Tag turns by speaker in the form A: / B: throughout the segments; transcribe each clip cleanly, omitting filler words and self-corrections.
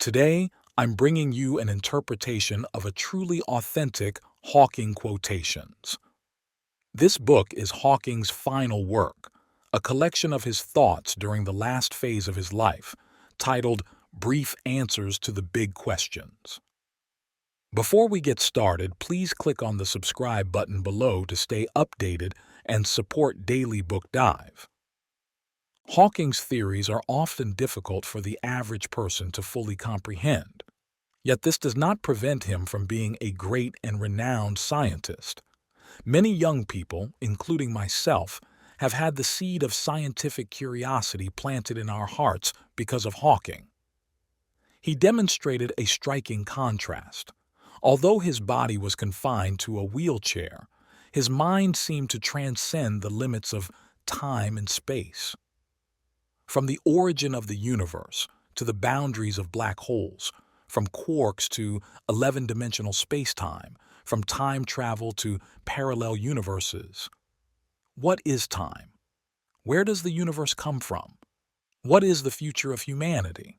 A: Today, I'm bringing you an interpretation of a truly authentic Hawking quotations. This book is Hawking's final work, a collection of his thoughts during the last phase of his life, titled Brief Answers to the Big Questions. Before we get started, please click on the subscribe button below to stay updated and support Daily Book Dive. Hawking's theories are often difficult for the average person to fully comprehend. Yet this does not prevent him from being a great and renowned scientist. Many young people, including myself, have had the seed of scientific curiosity planted in our hearts because of Hawking. He demonstrated a striking contrast. Although his body was confined to a wheelchair, his mind seemed to transcend the limits of time and space. From the origin of the universe to the boundaries of black holes, from quarks to 11-dimensional space-time, from time travel to parallel universes. What is time? Where does the universe come from? What is the future of humanity?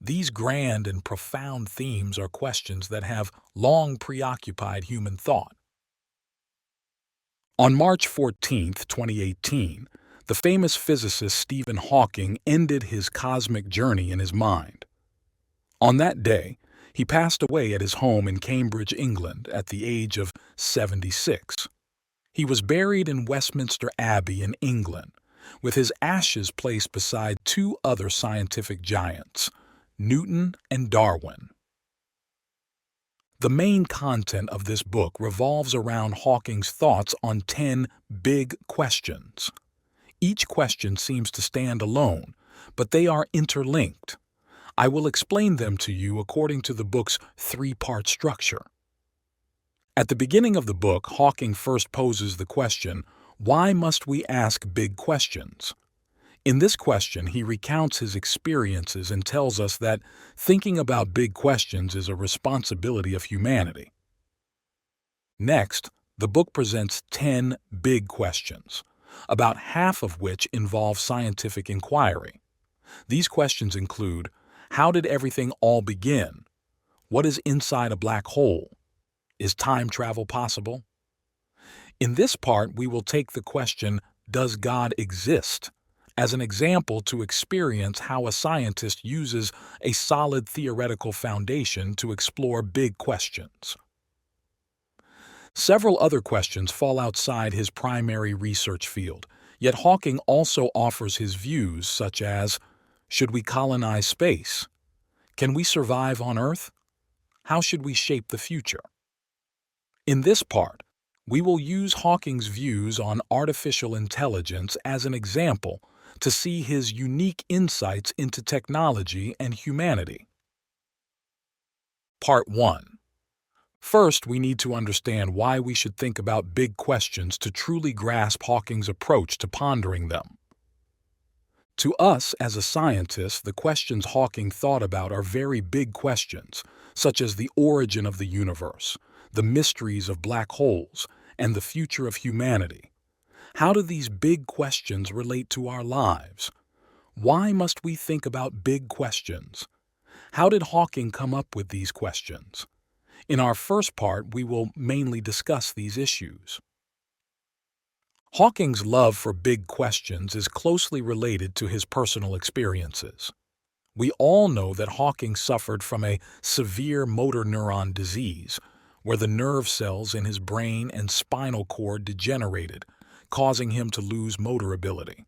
A: These grand and profound themes are questions that have long preoccupied human thought. On March 14, 2018, the famous physicist Stephen Hawking ended his cosmic journey in his mind. On that day, he passed away at his home in Cambridge, England, at the age of 76. He was buried in Westminster Abbey in England, with his ashes placed beside two other scientific giants, Newton and Darwin. The main content of this book revolves around Hawking's thoughts on 10 big questions. Each question seems to stand alone, but they are interlinked. I will explain them to you according to the book's three-part structure. At the beginning of the book, Hawking first poses the question, why must we ask big questions? In this question, he recounts his experiences and tells us that thinking about big questions is a responsibility of humanity. Next, the book presents 10 big questions, about half of which involve scientific inquiry. These questions include, how did everything all begin? What is inside a black hole? Is time travel possible? In this part, we will take the question, does God exist, as an example to experience how a scientist uses a solid theoretical foundation to explore big questions. Several other questions fall outside his primary research field, yet Hawking also offers his views such as, should we colonize space? Can we survive on Earth? How should we shape the future? In this part, we will use Hawking's views on artificial intelligence as an example to see his unique insights into technology and humanity. Part 1. First, we need to understand why we should think about big questions to truly grasp Hawking's approach to pondering them. To us, as a scientist, the questions Hawking thought about are very big questions, such as the origin of the universe, the mysteries of black holes, and the future of humanity. How do these big questions relate to our lives? Why must we think about big questions? How did Hawking come up with these questions? In our first part, we will mainly discuss these issues. Hawking's love for big questions is closely related to his personal experiences. We all know that Hawking suffered from a severe motor neuron disease, where the nerve cells in his brain and spinal cord degenerated, causing him to lose motor ability.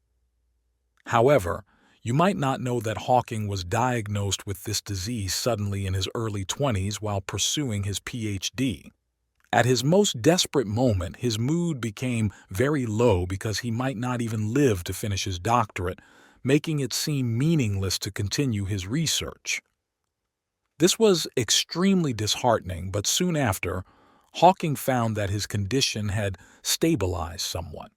A: However, you might not know that Hawking was diagnosed with this disease suddenly in his early 20s while pursuing his PhD. At his most desperate moment, his mood became very low because he might not even live to finish his doctorate, making it seem meaningless to continue his research. This was extremely disheartening, but soon after, Hawking found that his condition had stabilized somewhat.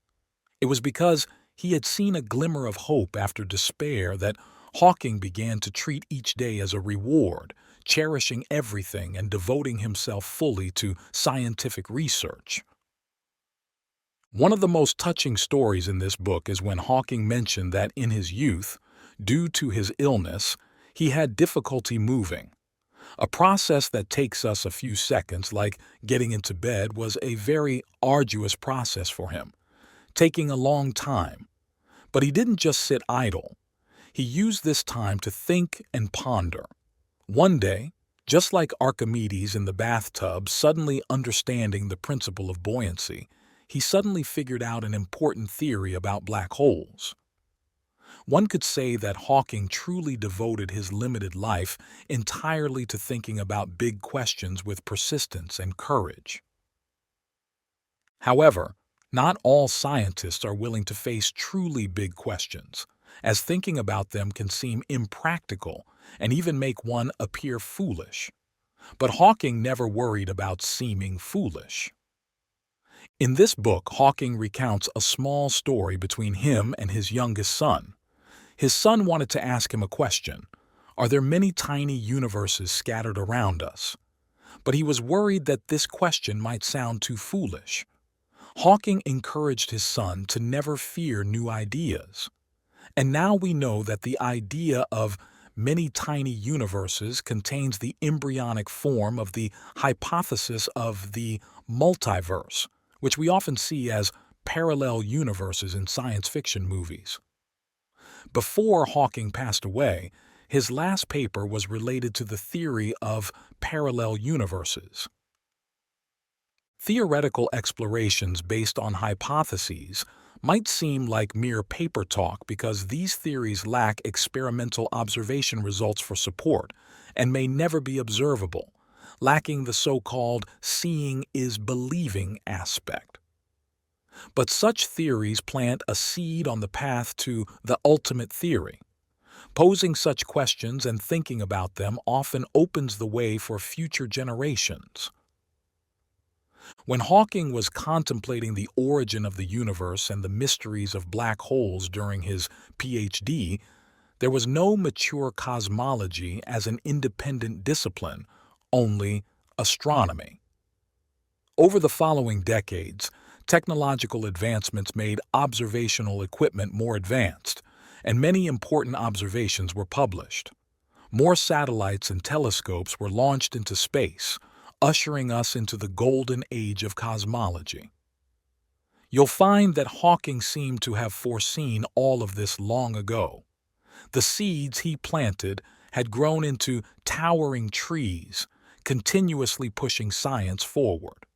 A: It was because he had seen a glimmer of hope after despair that Hawking began to treat each day as a reward, cherishing everything and devoting himself fully to scientific research. One of the most touching stories in this book is when Hawking mentioned that in his youth, due to his illness, He had difficulty moving. A process that takes us a few seconds, like getting into bed, was a very arduous process for him, taking a long time. But he didn't just sit idle. He used this time to think and ponder. One day, just like Archimedes in the bathtub suddenly understanding the principle of buoyancy, he suddenly figured out an important theory about black holes. One could say that Hawking truly devoted his limited life entirely to thinking about big questions with persistence and courage. However, not all scientists are willing to face truly big questions, as thinking about them can seem impractical and even make one appear foolish. But Hawking never worried about seeming foolish. In this book, Hawking recounts a small story between him and his youngest son. His son wanted to ask him a question: are there many tiny universes scattered around us? But he was worried that this question might sound too foolish. Hawking encouraged his son to never fear new ideas. And now we know that the idea of many tiny universes contains the embryonic form of the hypothesis of the multiverse, which we often see as parallel universes in science fiction movies. Before Hawking passed away, his last paper was related to the theory of parallel universes. Theoretical explorations based on hypotheses might seem like mere paper talk because these theories lack experimental observation results for support and may never be observable, lacking the so-called seeing is believing aspect. But such theories plant a seed on the path to the ultimate theory. Posing such questions and thinking about them often opens the way for future generations. When Hawking was contemplating the origin of the universe and the mysteries of black holes during his PhD, there was no mature cosmology as an independent discipline, only astronomy. Over the following decades, technological advancements made observational equipment more advanced, and many important observations were published. More satellites and telescopes were launched into space, ushering us into the golden age of cosmology. You'll find that Hawking seemed to have foreseen all of this long ago. The seeds he planted had grown into towering trees, continuously pushing science forward.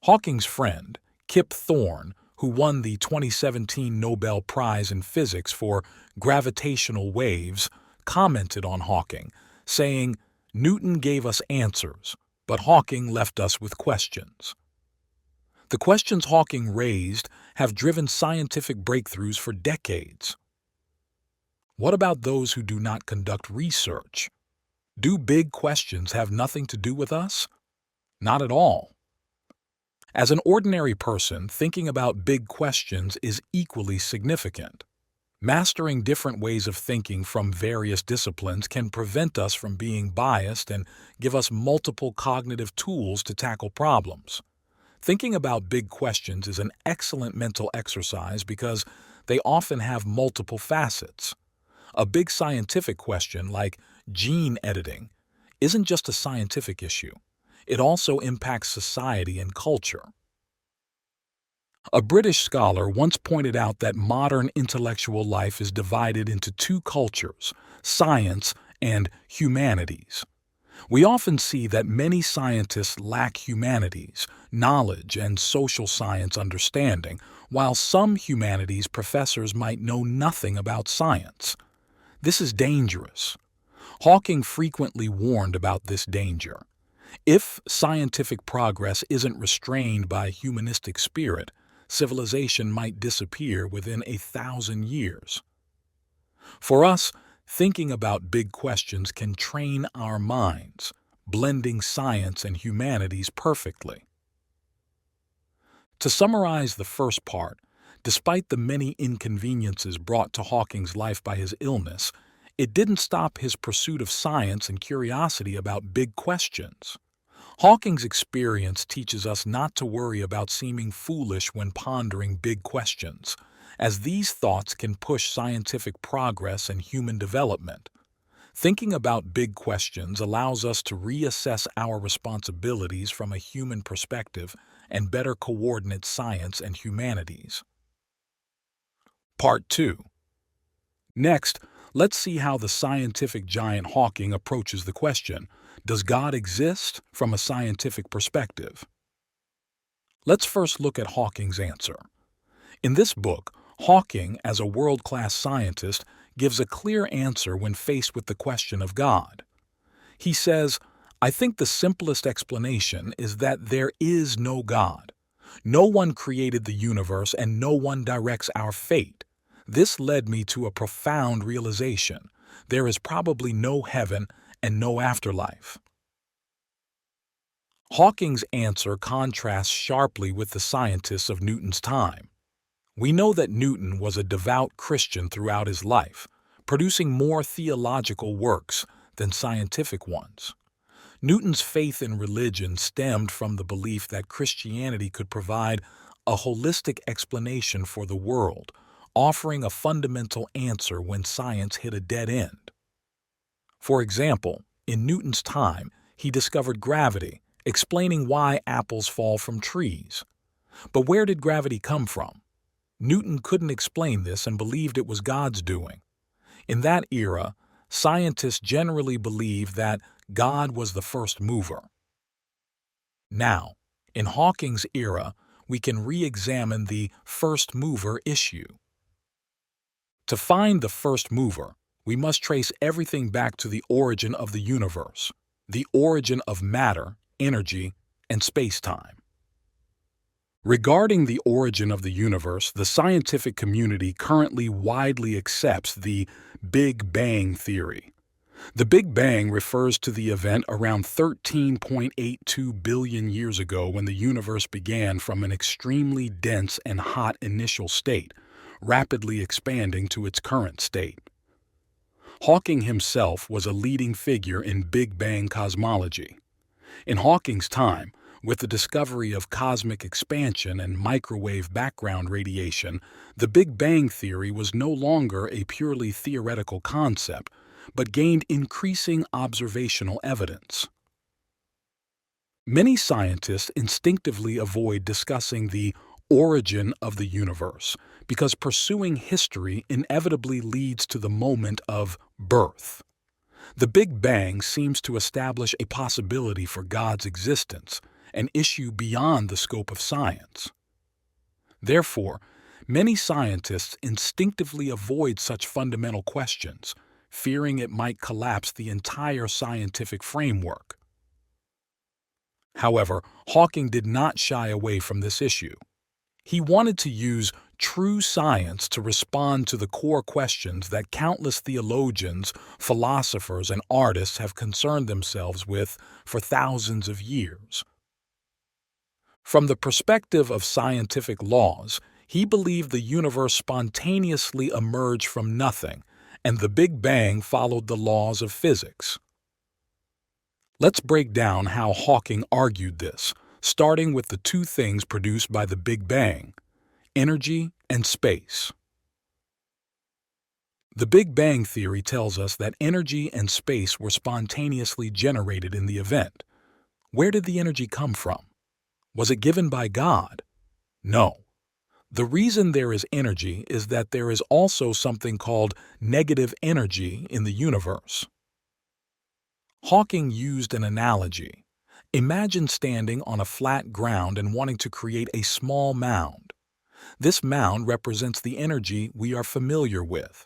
A: Hawking's friend, Kip Thorne, who won the 2017 Nobel Prize in Physics for gravitational waves, commented on Hawking, saying, "Newton gave us answers, but Hawking left us with questions." The questions Hawking raised have driven scientific breakthroughs for decades. What about those who do not conduct research? Do big questions have nothing to do with us? Not at all. As an ordinary person, thinking about big questions is equally significant. Mastering different ways of thinking from various disciplines can prevent us from being biased and give us multiple cognitive tools to tackle problems. Thinking about big questions is an excellent mental exercise because they often have multiple facets. A big scientific question like gene editing isn't just a scientific issue. It also impacts society and culture. A British scholar once pointed out that modern intellectual life is divided into two cultures, science and humanities. We often see that many scientists lack humanities, knowledge, and social science understanding, while some humanities professors might know nothing about science. This is dangerous. Hawking frequently warned about this danger. If scientific progress isn't restrained by humanistic spirit, civilization might disappear within 1,000 years. For us, thinking about big questions can train our minds, blending science and humanities perfectly. To summarize the first part, despite the many inconveniences brought to Hawking's life by his illness, it didn't stop his pursuit of science and curiosity about big questions. Hawking's experience teaches us not to worry about seeming foolish when pondering big questions, as these thoughts can push scientific progress and human development. Thinking about big questions allows us to reassess our responsibilities from a human perspective and better coordinate science and humanities. Part 2. Next, let's see how the scientific giant Hawking approaches the question, does God exist, from a scientific perspective? Let's first look at Hawking's answer. In this book, Hawking, as a world-class scientist, gives a clear answer when faced with the question of God. He says, "I think the simplest explanation is that there is no God. No one created the universe and no one directs our fate. This led me to a profound realization. There is probably no heaven and no afterlife." Hawking's answer contrasts sharply with the scientists of Newton's time. We know that Newton was a devout Christian throughout his life, producing more theological works than scientific ones. Newton's faith in religion stemmed from the belief that Christianity could provide a holistic explanation for the world, offering a fundamental answer when science hit a dead end. For example, in Newton's time, he discovered gravity, explaining why apples fall from trees. But where did gravity come from? Newton couldn't explain this and believed it was God's doing. In that era, scientists generally believed that God was the first mover. Now, in Hawking's era, we can re-examine the first mover issue. To find the first mover, we must trace everything back to the origin of the universe, the origin of matter, energy, and space-time. Regarding the origin of the universe, the scientific community currently widely accepts the Big Bang theory. The Big Bang refers to the event around 13.82 billion years ago when the universe began from an extremely dense and hot initial state, rapidly expanding to its current state. Hawking himself was a leading figure in Big Bang cosmology. In Hawking's time, with the discovery of cosmic expansion and microwave background radiation, the Big Bang theory was no longer a purely theoretical concept, but gained increasing observational evidence. Many scientists instinctively avoid discussing the origin of the universe because pursuing history inevitably leads to the moment of birth. The Big Bang seems to establish a possibility for God's existence, an issue beyond the scope of science. Therefore, many scientists instinctively avoid such fundamental questions, fearing it might collapse the entire scientific framework. However, Hawking did not shy away from this issue. He wanted to use true science to respond to the core questions that countless theologians, philosophers, and artists have concerned themselves with for thousands of years. From the perspective of scientific laws, he believed the universe spontaneously emerged from nothing, and the Big Bang followed the laws of physics. Let's break down how Hawking argued this, starting with the two things produced by the Big Bang: energy and space. The Big Bang theory tells us that energy and space were spontaneously generated in the event. Where did the energy come from? Was it given by God? No. The reason there is energy is that there is also something called negative energy in the universe. Hawking used an analogy. Imagine standing on a flat ground and wanting to create a small mound. This mound represents the energy we are familiar with.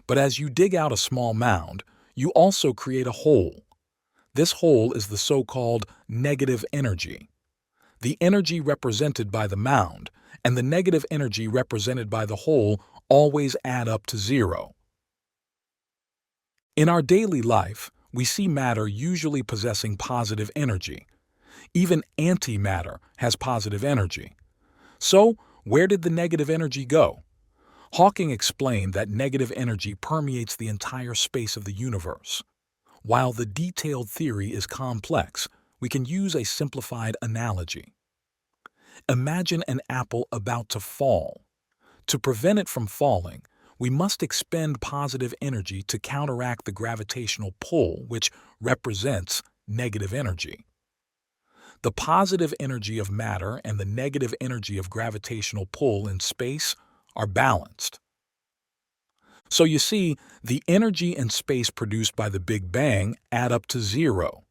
A: But as you dig out a small mound, you also create a hole. This hole is the so-called negative energy. The energy represented by the mound and the negative energy represented by the hole always add up to zero. In our daily life, we see matter usually possessing positive energy. Even antimatter has positive energy. So, where did the negative energy go? Hawking explained that negative energy permeates the entire space of the universe. While the detailed theory is complex, we can use a simplified analogy. Imagine an apple about to fall. To prevent it from falling, we must expend positive energy to counteract the gravitational pull, which represents negative energy. The positive energy of matter and the negative energy of gravitational pull in space are balanced. So you see, the energy and space produced by the Big Bang add up to zero.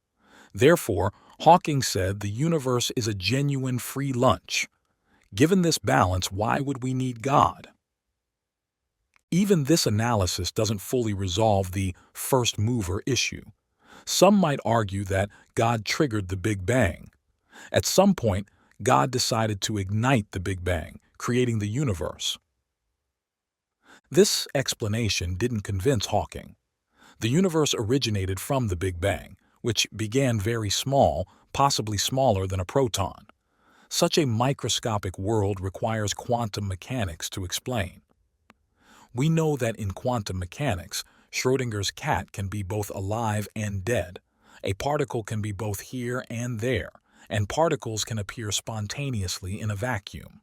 A: Therefore, Hawking said the universe is a genuine free lunch. Given this balance, why would we need God? Even this analysis doesn't fully resolve the first mover issue. Some might argue that God triggered the Big Bang. At some point, God decided to ignite the Big Bang, creating the universe. This explanation didn't convince Hawking. The universe originated from the Big Bang, which began very small, possibly smaller than a proton. Such a microscopic world requires quantum mechanics to explain. We know that in quantum mechanics, Schrödinger's cat can be both alive and dead. A particle can be both here and there, and particles can appear spontaneously in a vacuum.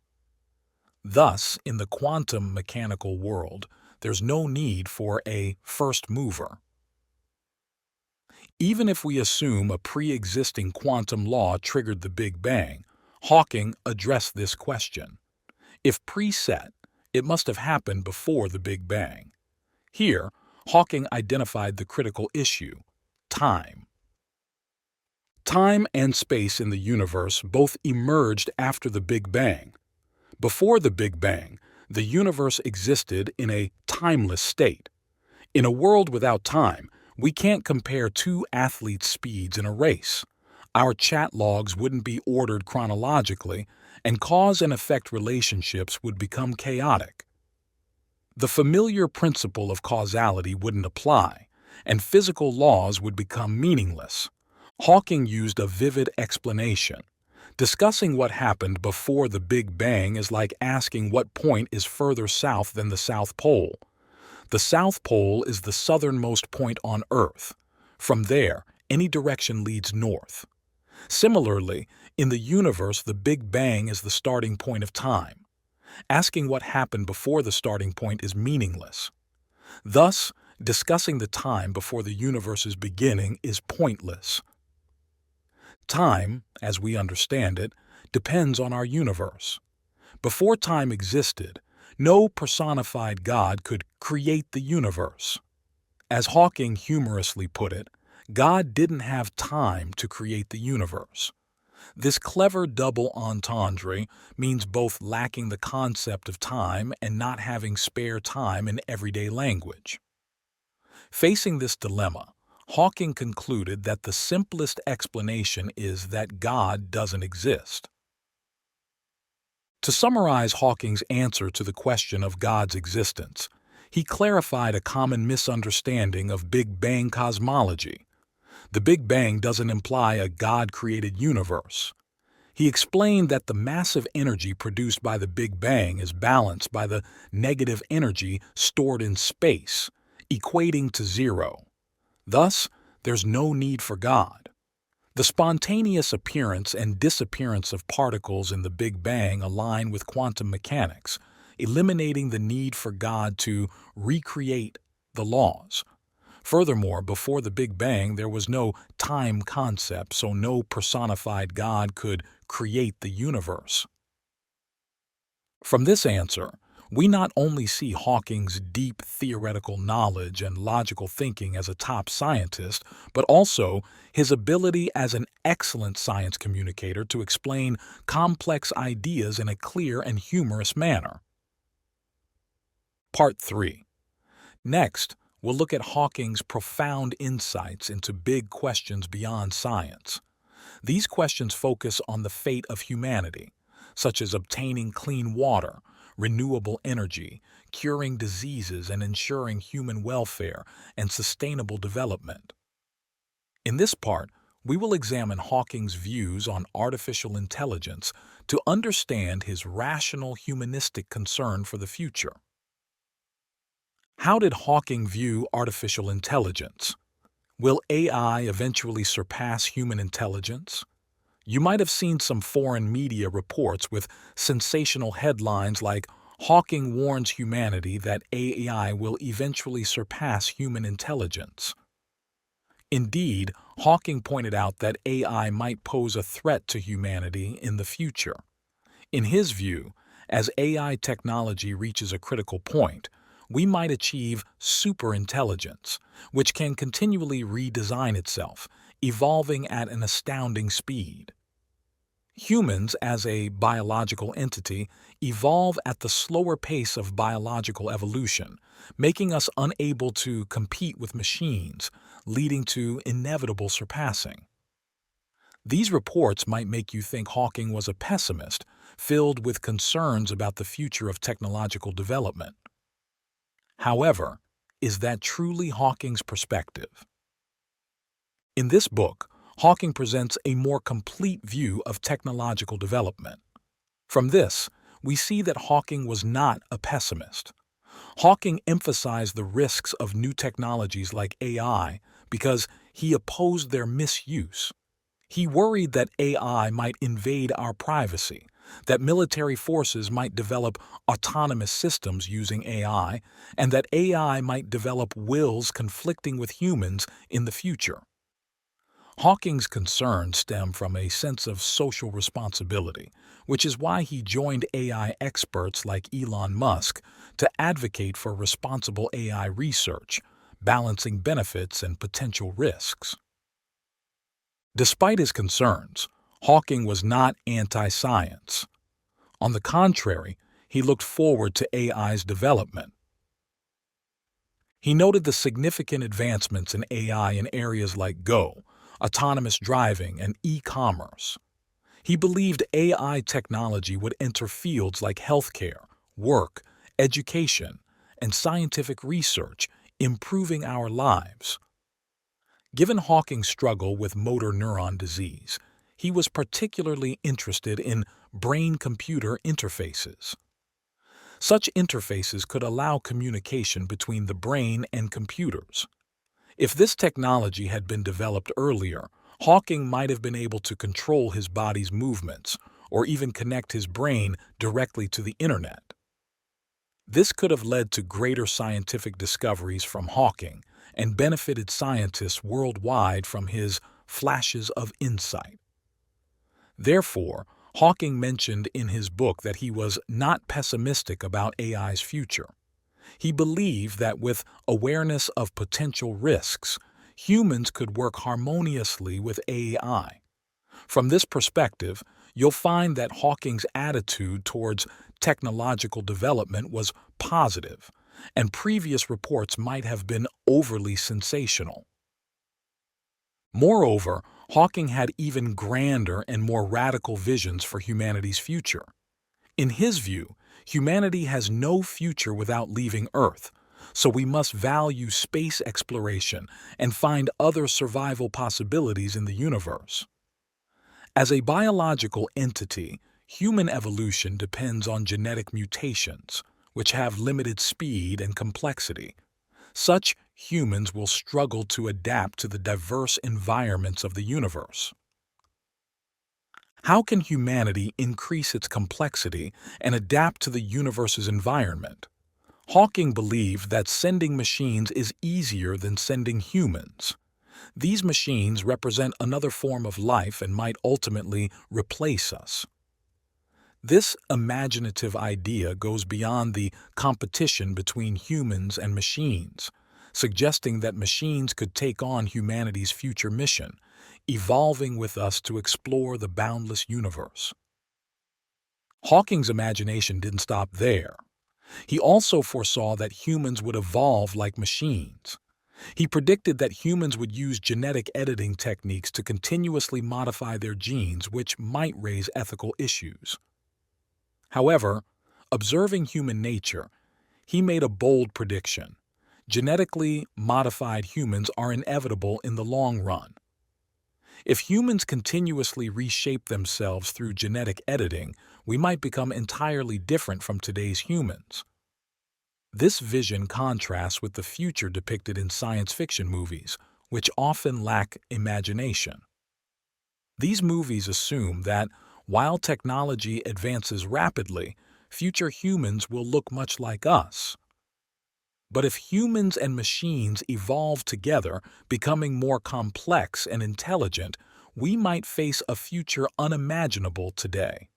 A: Thus, in the quantum mechanical world, there's no need for a first mover. Even if we assume a pre-existing quantum law triggered the Big Bang, Hawking addressed this question. If preset, it must have happened before the Big Bang. Here, Hawking identified the critical issue: time. Time and space in the universe both emerged after the Big Bang. Before the Big Bang, the universe existed in a timeless state. In a world without time, we can't compare two athletes' speeds in a race. Our chat logs wouldn't be ordered chronologically, and cause and effect relationships would become chaotic. The familiar principle of causality wouldn't apply, and physical laws would become meaningless. Hawking used a vivid explanation. Discussing what happened before the Big Bang is like asking what point is further south than the South Pole. The South Pole is the southernmost point on Earth. From there, any direction leads north. Similarly, in the universe, the Big Bang is the starting point of time. Asking what happened before the starting point is meaningless. Thus, discussing the time before the universe's beginning is pointless. Time, as we understand it, depends on our universe. Before time existed, no personified God could create the universe. As Hawking humorously put it, God didn't have time to create the universe. This clever double entendre means both lacking the concept of time and not having spare time in everyday language. Facing this dilemma, Hawking concluded that the simplest explanation is that God doesn't exist. To summarize Hawking's answer to the question of God's existence, he clarified a common misunderstanding of Big Bang cosmology. The Big Bang doesn't imply a God-created universe. He explained that the massive energy produced by the Big Bang is balanced by the negative energy stored in space, equating to zero. Thus, there's no need for God. The spontaneous appearance and disappearance of particles in the Big Bang align with quantum mechanics, eliminating the need for God to recreate the laws. Furthermore, before the Big Bang, there was no time concept, so no personified God could create the universe. From this answer, we not only see Hawking's deep theoretical knowledge and logical thinking as a top scientist, but also his ability as an excellent science communicator to explain complex ideas in a clear and humorous manner. Part 3. Next, we'll look at Hawking's profound insights into big questions beyond science. These questions focus on the fate of humanity, such as obtaining clean water, renewable energy, curing diseases, and ensuring human welfare and sustainable development. In this part, we will examine Hawking's views on artificial intelligence to understand his rational humanistic concern for the future. How did Hawking view artificial intelligence? Will AI eventually surpass human intelligence? You might have seen some foreign media reports with sensational headlines like Hawking warns humanity that AI will eventually surpass human intelligence. Indeed, Hawking pointed out that AI might pose a threat to humanity in the future. In his view, as AI technology reaches a critical point, we might achieve superintelligence, which can continually redesign itself, evolving at an astounding speed. Humans, as a biological entity, evolve at the slower pace of biological evolution, making us unable to compete with machines, leading to inevitable surpassing. These reports might make you think Hawking was a pessimist, filled with concerns about the future of technological development. However, is that truly Hawking's perspective? In this book, Hawking presents a more complete view of technological development. From this, we see that Hawking was not a pessimist. Hawking emphasized the risks of new technologies like AI because he opposed their misuse. He worried that AI might invade our privacy, that military forces might develop autonomous systems using AI, and that AI might develop wills conflicting with humans in the future. Hawking's concerns stem from a sense of social responsibility, which is why he joined AI experts like Elon Musk to advocate for responsible AI research, balancing benefits and potential risks. Despite his concerns, Hawking was not anti-science. On the contrary, he looked forward to AI's development. He noted the significant advancements in AI in areas like Go, autonomous driving, and e-commerce. He believed AI technology would enter fields like healthcare, work, education, and scientific research, improving our lives. Given Hawking's struggle with motor neuron disease, he was particularly interested in brain-computer interfaces. Such interfaces could allow communication between the brain and computers. If this technology had been developed earlier, Hawking might have been able to control his body's movements or even connect his brain directly to the internet. This could have led to greater scientific discoveries from Hawking and benefited scientists worldwide from his flashes of insight. Therefore, Hawking mentioned in his book that he was not pessimistic about AI's future. He believed that with awareness of potential risks, humans could work harmoniously with AI. From this perspective, you'll find that Hawking's attitude towards technological development was positive, and previous reports might have been overly sensational. Moreover, Hawking had even grander and more radical visions for humanity's future. In his view, humanity has no future without leaving Earth, so we must value space exploration and find other survival possibilities in the universe. As a biological entity, human evolution depends on genetic mutations, which have limited speed and complexity. Such humans will struggle to adapt to the diverse environments of the universe. How can humanity increase its complexity and adapt to the universe's environment? Hawking believed that sending machines is easier than sending humans. These machines represent another form of life and might ultimately replace us. This imaginative idea goes beyond the competition between humans and machines, suggesting that machines could take on humanity's future mission, evolving with us to explore the boundless universe. Hawking's imagination didn't stop there. He also foresaw that humans would evolve like machines. He predicted that humans would use genetic editing techniques to continuously modify their genes, which might raise ethical issues. However, observing human nature, he made a bold prediction. Genetically modified humans are inevitable in the long run. If humans continuously reshape themselves through genetic editing, we might become entirely different from today's humans. This vision contrasts with the future depicted in science fiction movies, which often lack imagination. These movies assume that, while technology advances rapidly, future humans will look much like us. But if humans and machines evolve together, becoming more complex and intelligent, we might face a future unimaginable today.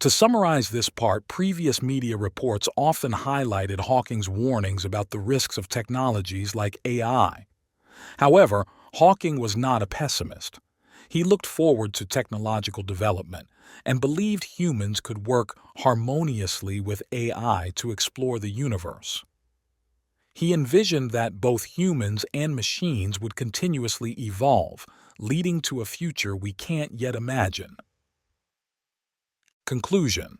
A: To summarize this part, previous media reports often highlighted Hawking's warnings about the risks of technologies like AI. However, Hawking was not a pessimist. He looked forward to technological development and believed humans could work harmoniously with AI to explore the universe. He envisioned that both humans and machines would continuously evolve, leading to a future we can't yet imagine. Conclusion.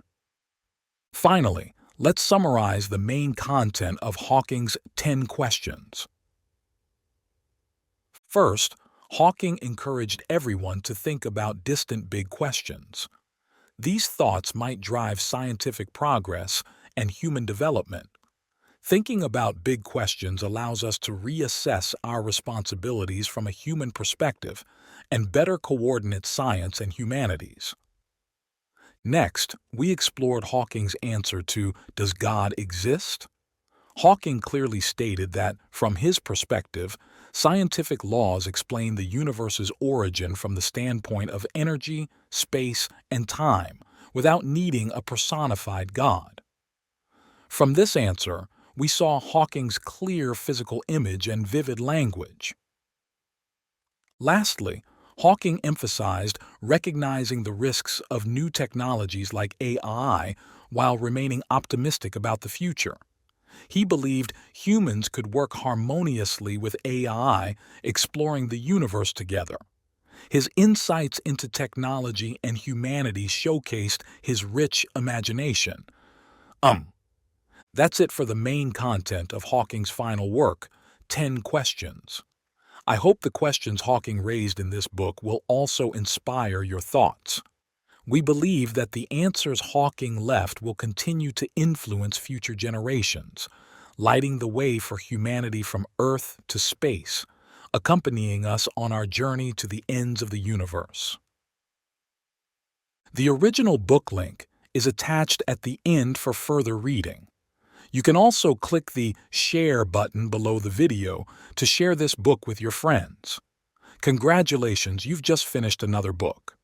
A: Finally, let's summarize the main content of Hawking's 10 questions. First, Hawking encouraged everyone to think about distant big questions. These thoughts might drive scientific progress and human development. Thinking about big questions allows us to reassess our responsibilities from a human perspective and better coordinate science and humanities. Next, we explored Hawking's answer to "Does God exist?" Hawking clearly stated that, from his perspective, scientific laws explain the universe's origin from the standpoint of energy, space, and time, without needing a personified God. From this answer, we saw Hawking's clear physical image and vivid language. Lastly, Hawking emphasized recognizing the risks of new technologies like AI while remaining optimistic about the future. He believed humans could work harmoniously with AI, exploring the universe together. His insights into technology and humanity showcased his rich imagination. That's it for the main content of Hawking's final work, 10 Questions. I hope the questions Hawking raised in this book will also inspire your thoughts. We believe that the answers Hawking left will continue to influence future generations, lighting the way for humanity from Earth to space, accompanying us on our journey to the ends of the universe. The original book link is attached at the end for further reading. You can also click the Share button below the video to share this book with your friends. Congratulations, you've just finished another book.